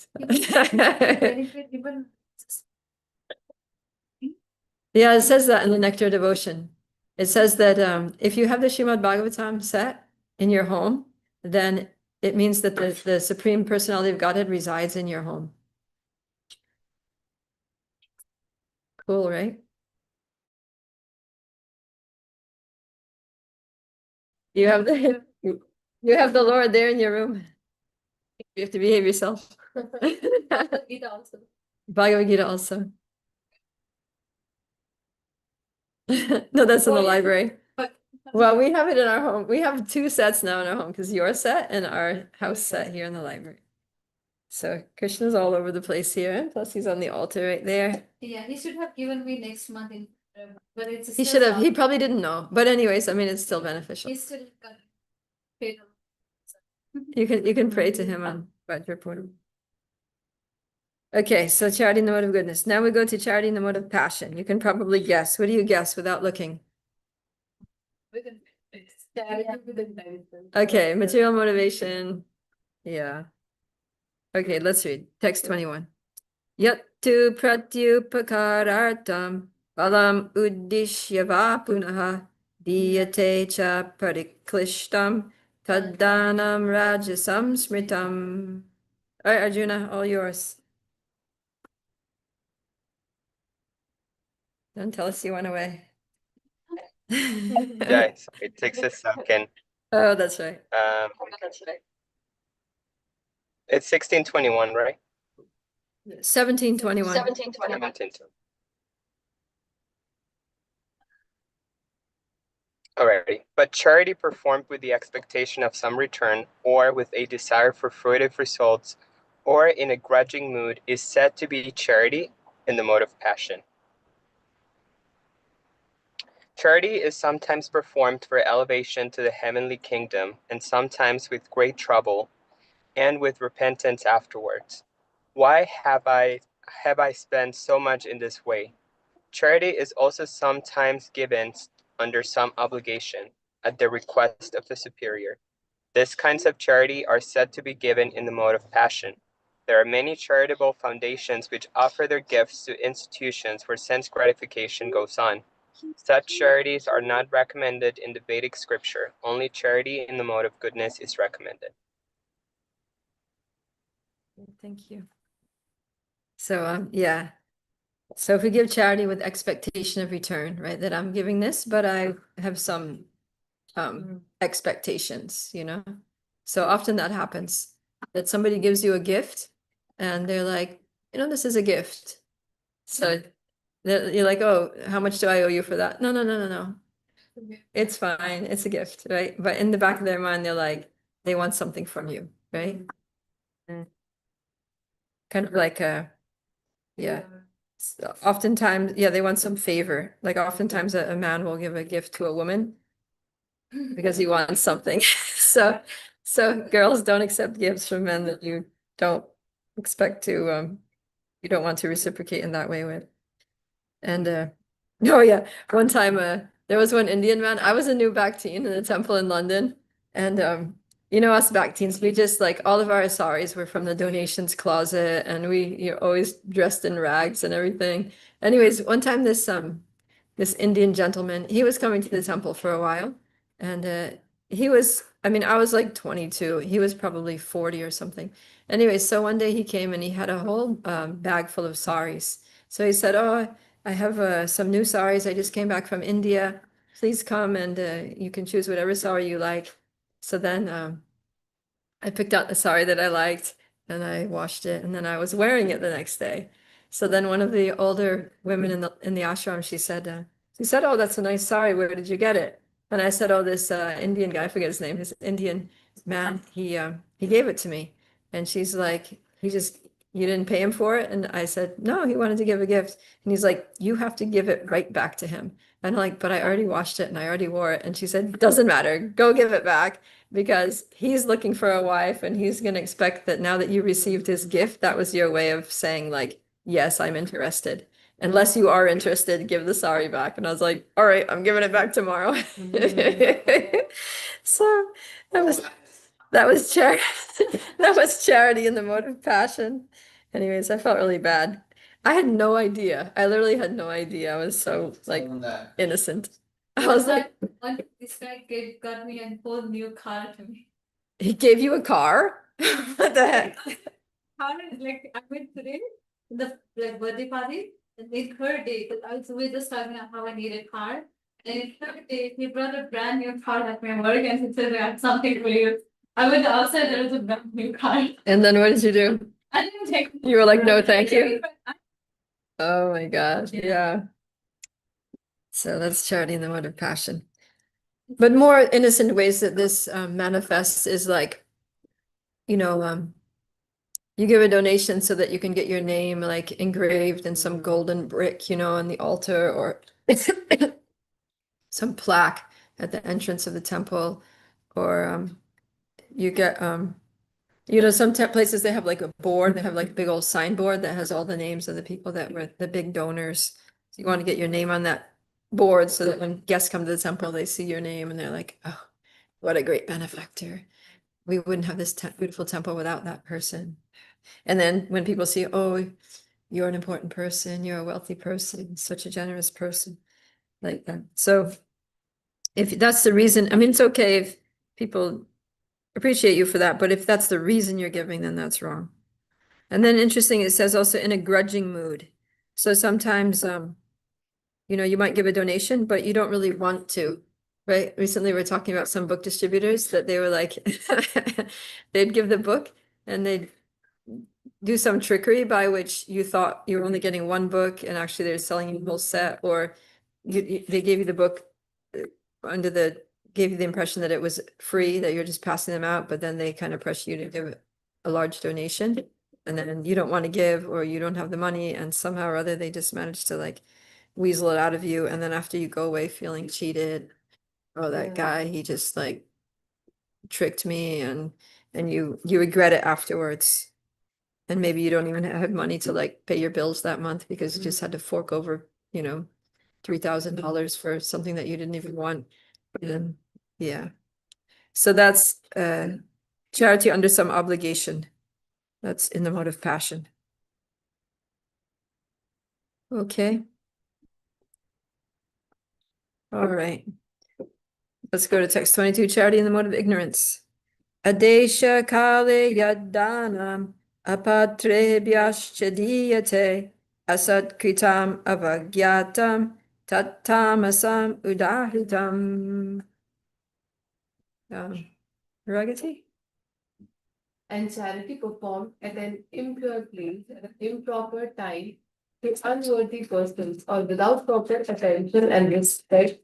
Yeah, it says that in the Nectar Devotion. It says that if you have the Srimad Bhagavatam set in your home, then it means that the Supreme Personality of Godhead resides in your home. Cool, right? You have the you have the Lord there in your room. You have to behave yourself. Gita also. Bhagavad Gita also. No, that's in the library. Well, we have it in our home. We have two sets now in our home because your set and our house set here in the library. So Krishna's all over the place here, and plus he's on the altar right there. Yeah, he should have given me next month in, but it's. He still should have, he down. probably didn't know. But anyways, I mean, it's still beneficial. He still got paid. You can pray to him on Vajrapur. Okay, so charity in the mode of goodness. Now we go to charity in the mode of passion. You can probably guess. What do you guess without looking? Okay, material motivation. Yeah. Okay, let's read. Text 21. Yattu pratyupakarartam balam uddishya va punaha diyate cha pariklishtam taddanam rajasam smritam. All right, Arjuna, all yours. Don't tell us you went away. Yeah, sorry, it takes a second. Oh, that's right. It's 1621, right? 1721. 17. Alrighty. But charity performed with the expectation of some return, or with a desire for fruitive results, or in a grudging mood, is said to be charity in the mode of passion. Charity is sometimes performed for elevation to the heavenly kingdom, and sometimes with great trouble, and with repentance afterwards. Why have I spent so much in this way? Charity is also sometimes given under some obligation, at the request of the superior. These kinds of charity are said to be given in the mode of passion. There are many charitable foundations which offer their gifts to institutions where sense gratification goes on. Such charities are not recommended in the Vedic scripture. Only charity in the mode of goodness is recommended. Thank you. So, yeah. So if we give charity with expectation of return, right, that I'm giving this, but I have some expectations, you know? So often that happens, that somebody gives you a gift and they're like, you know, this is a gift. So you're like, oh, how much do I owe you for that? No, no, no, no, no. It's fine. It's a gift, right? But in the back of their mind, they're like, they want something from you, right? Kind of like yeah. So oftentimes, yeah, they want some favor. Like oftentimes a man will give a gift to a woman because he wants something. So girls, don't accept gifts from men that you don't expect to you don't want to reciprocate in that way with. And oh yeah, one time there was one Indian man. I was a new Bhaktin in a temple in London, and you know, us Bhaktins, we just like all of our saris were from the donations closet, and we always dressed in rags and everything. Anyways, one time this Indian gentleman, he was coming to the temple for a while, and he was, I mean, I was like 22, he was probably 40 or something. Anyway, so one day he came and he had a whole bag full of saris. So he said, oh, I have some new saris. I just came back from India. please come and you can choose whatever sari you like. So then I picked out the sari that I liked and I washed it and then I was wearing it the next day. So then one of the older women in the ashram, she said, "Oh, that's a nice sari. Where did you get it?" And I said, "Oh, this Indian guy, I forget his name, this Indian man, he gave it to me." And she's like, you didn't pay him for it?" And I said, "No, he wanted to give a gift." And he's like, "You have to give it right back to him." And I'm like, "But I already washed it and I already wore it." And she said, "Doesn't matter. Go give it back." Because he's looking for a wife and he's going to expect that now that you received his gift, that was your way of saying like, "Yes, I'm interested." Unless you are interested, give the sari back. And I was like, "All right, I'm giving it back tomorrow." So that was charity. That was charity in the mode of passion. Anyways, I felt really bad. I had no idea. I literally had no idea. I was so like Someone that innocent. I was like, This guy got me a whole new car to me. he gave you a car? What the heck? Car is like, I went today, the like birthday party, and it's her day, but we just talking about how I need a car. And it's her day, he brought a brand new car at my work and he said, "I have something for you." I went outside, there was a brand new car. And then what did you do? I didn't take. You were like, "No, thank you." I Oh my gosh, Yeah. yeah. So that's charity in the mode of passion. But more innocent ways that this manifests is like, you know, you give a donation so that you can get your name like engraved in some golden brick, on the altar or some plaque at the entrance of the temple, or you get some places they have like a board, they have like a big old signboard that has all the names of the people that were the big donors. So you want to get your name on that board so that when guests come to the temple, they see your name and they're like, "Oh, what a great benefactor. We wouldn't have this beautiful temple without that person." And then when people see, "Oh, you're an important person, you're a wealthy person, such a generous person," like that. So if that's the reason, I mean, it's okay if people appreciate you for that, but if that's the reason you're giving, then that's wrong. And then interesting, it says also in a grudging mood. So sometimes, you might give a donation, but you don't really want to, right? Recently, we are talking about some book distributors that they were like, they'd give the book and they'd do some trickery by which you thought you were only getting one book and actually they're selling you a whole set, or they gave you the book gave you the impression that it was free, that you're just passing them out, but then they kind of press you to give a large donation. And then you don't want to give, or you don't have the money, and somehow or other they just manage to like weasel it out of you. And then after you go away feeling cheated, "Oh, that Yeah. guy, he just like tricked me," and you regret it afterwards. And maybe you don't even have money to like pay your bills that month because you just had to fork over, $3,000 for something that you didn't even want. And yeah. So that's charity under some obligation. That's in the mode of passion. Okay. All right. Let's go to text 22, charity in the mode of ignorance. Adesha kale yadanam apatrebhyascha diyate asat kritam avagyatam tattamasam udahritam. Ragati? And charity performed at an impure place at an improper time to unworthy persons or without proper attention and respect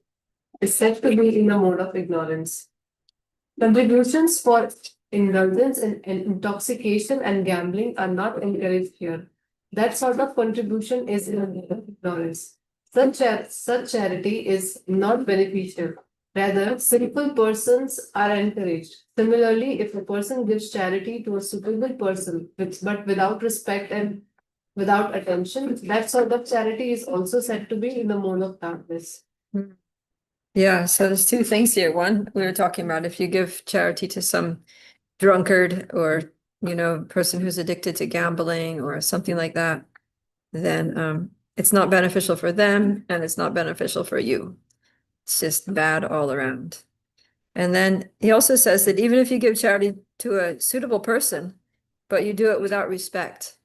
is said to be in a mode of ignorance. Contributions for indulgence in intoxication and gambling are not encouraged here. That sort of contribution is in a mode of ignorance. Such charity is not beneficial. Rather, sinful persons are encouraged. Similarly, if a person gives charity to a suitable person, but without respect and without attention, that sort of charity is also said to be in the mode of darkness. Yeah, so there's two things here. One, we were talking about if you give charity to some drunkard or, person who's addicted to gambling or something like that, then it's not beneficial for them and it's not beneficial for you. It's just bad all around. And then he also says that even if you give charity to a suitable person, but you do it without respect,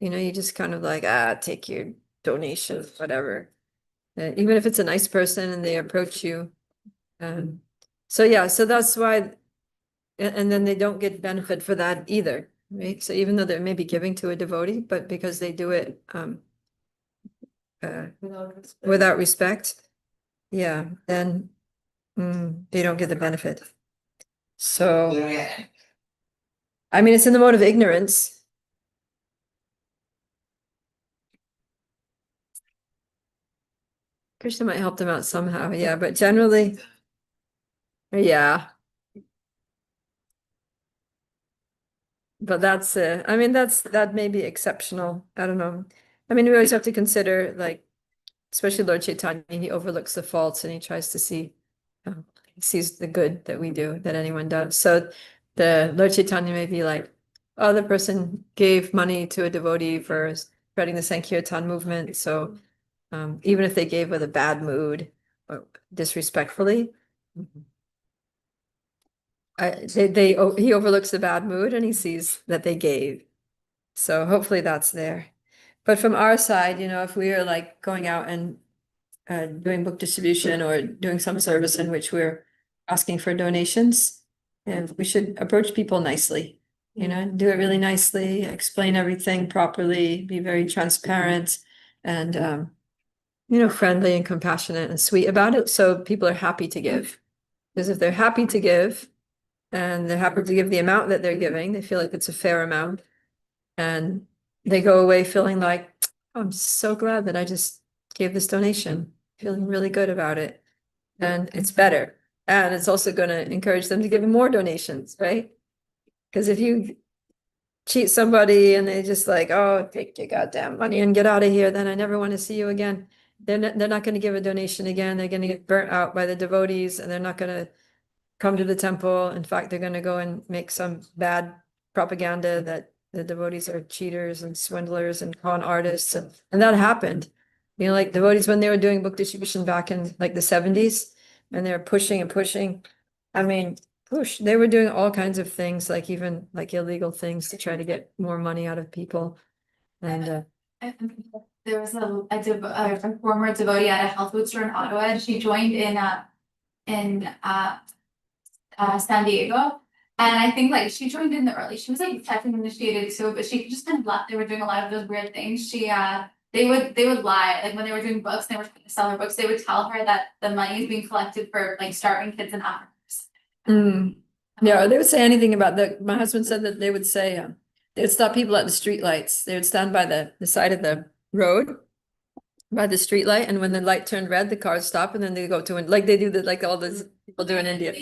you just kind of like, take your donation, whatever. even if it's a nice person and they approach you. So yeah, so that's why, and then they don't get benefit for that either, right? So even though they're maybe giving to a devotee, but because they do it without respect, yeah, then they don't get the benefit. So, I mean, it's in the mode of ignorance. Krishna might help them out somehow, yeah, but generally, yeah. But that's, I mean, that may be exceptional. I don't know. I mean, we always have to consider, like, especially Lord Chaitanya, he overlooks the faults and he tries to see, he sees the good that we do, that anyone does. So the Lord Chaitanya may be like, oh, the person gave money to a devotee for spreading the Sankirtan movement. So even if they gave with a bad mood or disrespectfully, he overlooks the bad mood and he sees that they gave. So hopefully that's there. But from our side, if we are like going out and doing book distribution or doing some service in which we're asking for donations, and we should approach people nicely, do it really nicely, explain everything properly, be very transparent and friendly and compassionate and sweet about it. So people are happy to give. Because if they're happy to give and they're happy to give the amount that they're giving, they feel like it's a fair amount. And they go away feeling like, oh, I'm so glad that I just gave this donation, feeling really good about it. And it's better. And it's also going to encourage them to give more donations, right? Because if you cheat somebody and they just like, oh, take your goddamn money and get out of here, then I never want to see you again. They're not going to give a donation again. They're going to get burnt out by the devotees and they're not going to come to the temple. In fact, they're going to go and make some bad propaganda that the devotees are cheaters and swindlers and con artists. And that happened. Like devotees, when they were doing book distribution back in like the 70s, and they're pushing and pushing. I mean, they were doing all kinds of things, like even like illegal things to try to get more money out of people. And There was a former devotee at a health food store in Ottawa, and she joined in San Diego. And I think like she joined in the early, she was like technically initiated too, but she just kind of left. They were doing a lot of those weird things. They would lie, like when they were doing books, they were trying to sell her books, they would tell her that the money is being collected for like starving kids in Africa. Yeah, they would say anything about my husband said that they would say, they would stop people at the street lights. They would stand by the side of the road by the street light. And when the light turned red, the cars stop and then they go to, like they do like all these people do in India.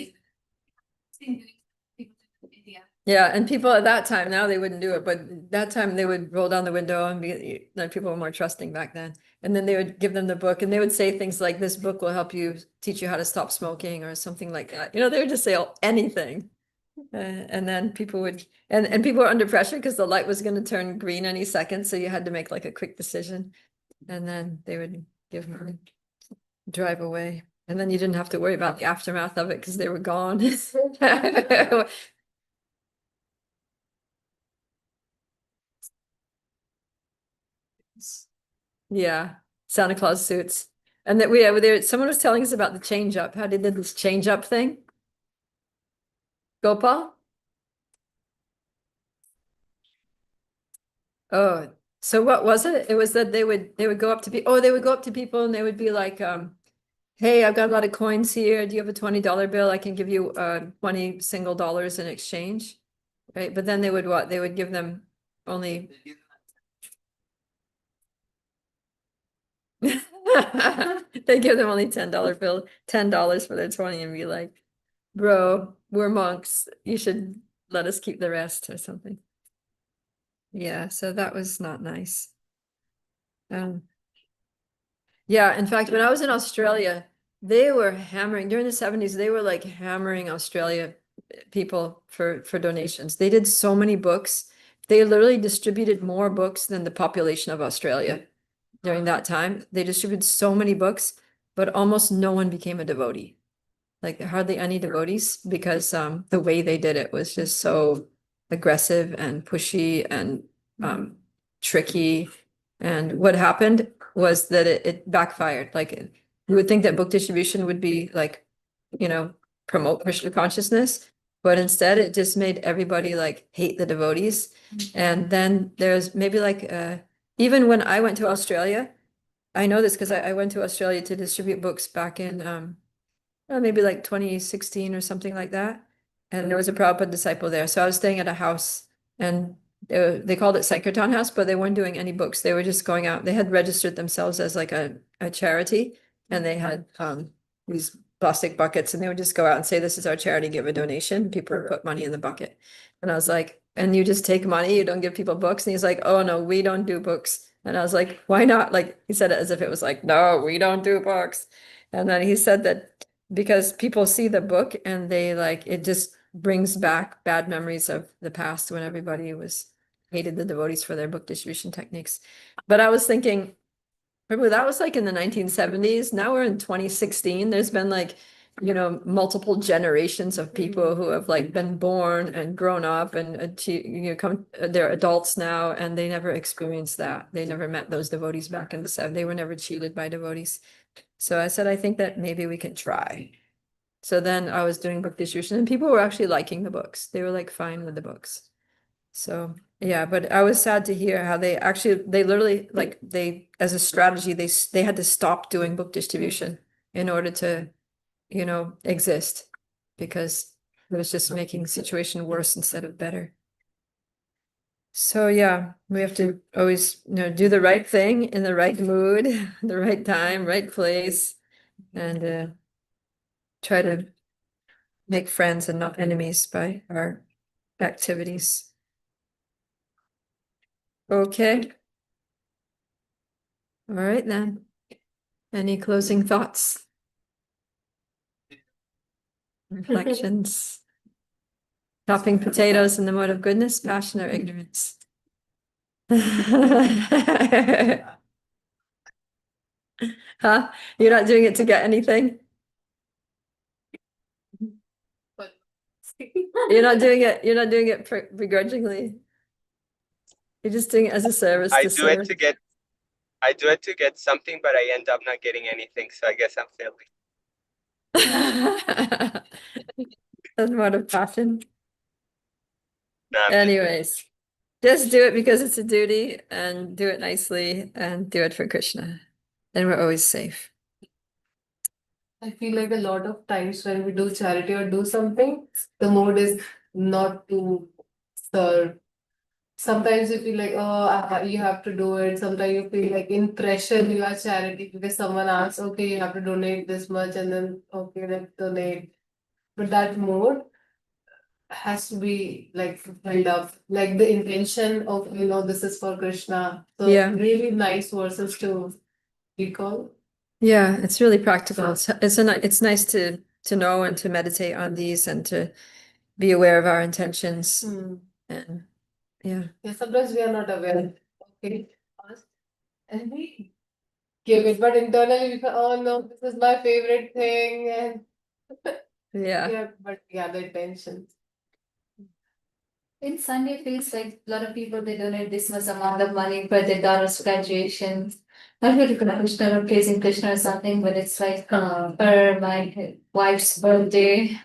Yeah, and people at that time, now they wouldn't do it, but that time they would roll down the window and be like, people were more trusting back then. And then they would give them the book and they would say things like, this book will help you, teach you how to stop smoking or something like that. They would just say anything. And then people would, and people were under pressure because the light was going to turn green any second. So you had to make like a quick decision. And then they would give money, drive away. And then you didn't have to worry about the aftermath of it because they were gone. Yeah, Santa Claus suits. And that someone was telling us about the change up, how they did this change up thing. Gopal? Oh, so what was it? It was that they would go up to people. Oh, they would go up to people and they would be like, hey, I've got a lot of coins here. Do you have a $20 bill? I can give you 20 single dollars in exchange. Right. But then they would what? They would give them only they give them only $10 bill, $10 for their 20 and be like, bro, we're monks. You should let us keep the rest or something. Yeah, so that was not nice. Yeah, in fact, when I was in Australia, they were hammering during the 70s, they were like hammering Australia people for donations. They did so many books. They literally distributed more books than the population of Australia during that time. They distributed so many books, but almost no one became a devotee. Like hardly any devotees because the way they did it was just so aggressive and pushy and tricky. And what happened was that it backfired. Like you would think that book distribution would be like, you know, promote Krishna consciousness, but instead it just made everybody like hate the devotees. And then there's maybe like even when I went to Australia, I know this because I went to Australia to distribute books back in maybe like 2016 or something like that. And there was a Prabhupada disciple there. So I was staying at a house and they called it Sankirtan House, but they weren't doing any books. They were just going out. They had registered themselves as like a charity and they had these plastic buckets and they would just go out and say, this is our charity, give a donation. People would put money in the bucket. And I was like, and you just take money, you don't give people books. And he's like, oh no, we don't do books. And I was like, why not? Like he said it as if it was like, no, we don't do books. And then he said that because people see the book and they like, it just brings back bad memories of the past when everybody was hated the devotees for their book distribution techniques. But I was thinking, remember that was like in the 1970s. Now we're in 2016. There's been like, you know, multiple generations of people who have like been born and grown up and they're adults now and they never experienced that. They never met those devotees back in the 70s. They were never cheated by devotees. So I said, I think that maybe we can try. So then I was doing book distribution and people were actually liking the books. They were like fine with the books. So yeah, but I was sad to hear how they literally like as a strategy, they had to stop doing book distribution in order to, you know, exist because it was just making the situation worse instead of better. So yeah, we have to always, you know, do the right thing in the right mood, the right time, right place, and try to make friends and not enemies by our activities. Okay. All right then. Any closing thoughts? Reflections? Chopping potatoes in the mode of goodness, passion, or ignorance? Huh? You're not doing it to get anything? But You're not doing it begrudgingly. You're just doing it as a service I to do it serve. to get something, but I end up not getting anything. So I guess I'm failing. That's mode of passion. No, I'm just- Anyways, just do it because it's a duty and do it nicely and do it for Krishna. Then we're always safe. I feel like a lot of times when we do charity or do something, the mode is not to serve. Sometimes you feel like, oh, you have to do it. Sometimes you feel like in pressure you are charity because someone asks, okay, you have to donate this much, and then okay, let's donate. But that mode has to be like filled up, like the intention of, this is for Krishna. So Yeah. really nice verses to recall. Yeah, it's really practical. It's nice to know and to meditate on these and to be aware of our intentions. And yeah. Yeah, sometimes we are not aware. Okay, ask and we give it, but internally we feel, oh no, this is my favorite thing, and Yeah. but yeah, the intention. In Sunday feels like a lot of people they donate this much amount of money for their daughter's graduation. Not really for Krishna or praising Krishna or something, but it's like for my wife's birthday.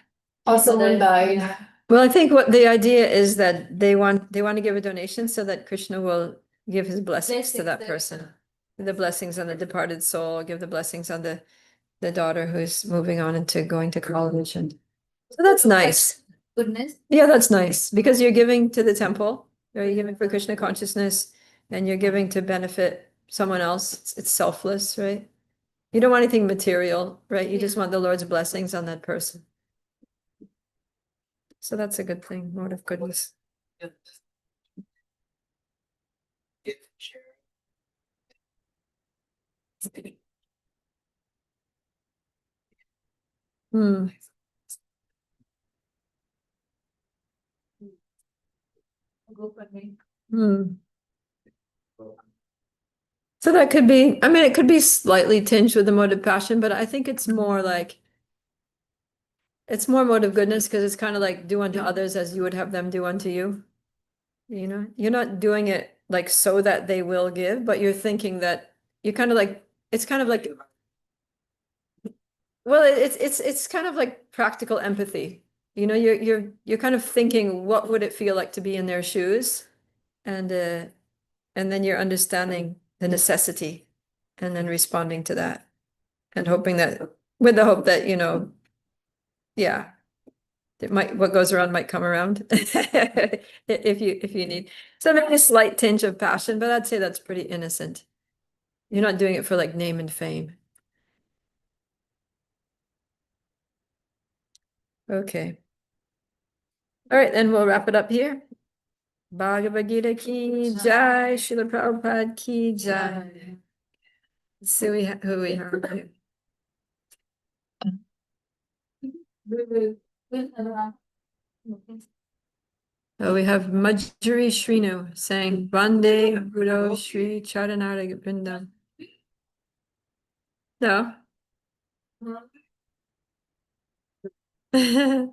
Or someone died. Yeah. Well, I think what the idea is that they want to give a donation so that Krishna will give his blessings to Blessings, that yeah. person. The blessings on the departed soul, give the blessings on the daughter who's moving on into going to college. And so that's nice. Goodness. Yeah, that's nice because you're giving to the temple, or you're giving for Krishna consciousness, and you're giving to benefit someone else. It's selfless, right? You don't want anything material, right? You just Yeah. want the Lord's blessings on that person. So that's a good thing, mode of goodness. Give, share. Hmm. Go for me. Hmm. So that could be, I mean, it could be slightly tinged with the mode of passion, but I think it's more like it's more mode of goodness because it's kind of like do unto others as you would have them do unto you. You know, you're not doing it like so that they will give, but you're thinking that you're kind of like, it's kind of like, well, it's kind of like practical empathy. You know, you're kind of thinking, what would it feel like to be in their shoes? And then you're understanding the necessity and then responding to that and hoping that, with the hope that, yeah, it might, what goes around might come around if you need. So maybe a slight tinge of passion, but I'd say that's pretty innocent. You're not doing it for like name and fame. Okay. All right, then we'll wrap it up here. Bhagavad Gita ki jai, Srila Prabhupada ki jai. Let's see who we have here. Oh, we have Majuri Shrinu saying Vande Guru Shri Charanara Vrindam. No. Yeah.